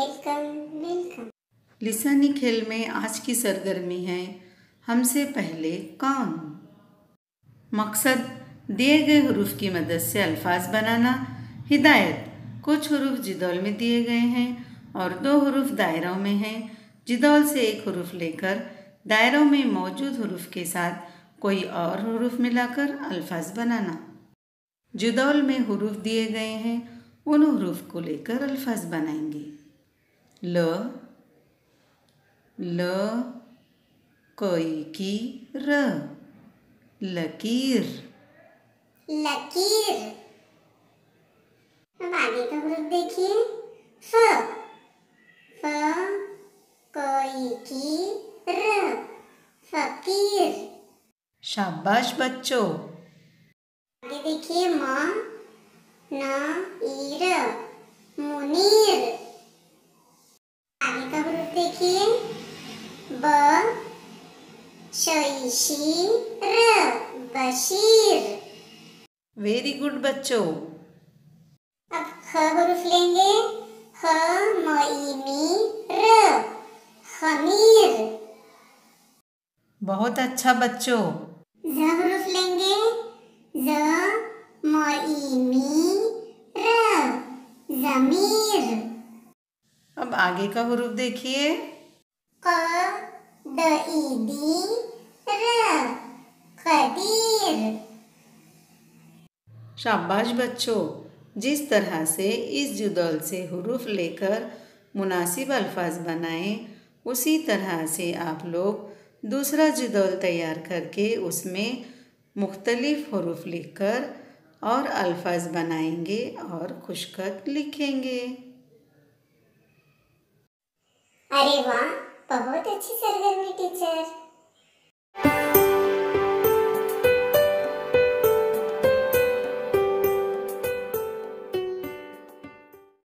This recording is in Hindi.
Welcome welcome. लिसानी खेल में आज की सरगर्मी है हमसे पहले कौन। मकसद दिए गए हरूफ की मदद से अल्फाज बनाना। हिदायत कुछ हरूफ जिदौल में दिए गए हैं और 2 हरूफ दायरों में हैं। जिदौल से एक हरूफ लेकर दायरों में मौजूद हरूफ के साथ कोई और हरूफ मिलाकर अल्फाज बनाना। जिदौल में हरूफ दिए गए हैं, उन हरूफ को लेकर अल्फाज बनाएंगे। ल कोई की र लकीर। लकीर। अब आगे का हरूफ देखिए। फ कोई की र फकीर। शाबाश बच्चों। आगे देखिए म न ईर मुनीर। आगे का हरूफ देखिए। ब शईशी र बशीर। वेरी गुड बच्चों। अब ख हरूफ लेंगे। ह मईमी र खमीर। बहुत अच्छा बच्चों। ज हरूफ लेंगे। ज मईमी र जमीर। अब आगे का हरूफ देखिए। क दईदी र कदीर। शाबाश बच्चों। जिस तरह से इस जुदौल से हरूफ लेकर मुनासिब अल्फाज बनाएं, उसी तरह से आप लोग दूसरा जुदौल तैयार करके उसमें मुख्तलिफ हरूफ लिखकर और अल्फाज बनाएंगे और खुशखत लिखेंगे। अरे वाह, बहुत अच्छी सरगर्मी टीचर।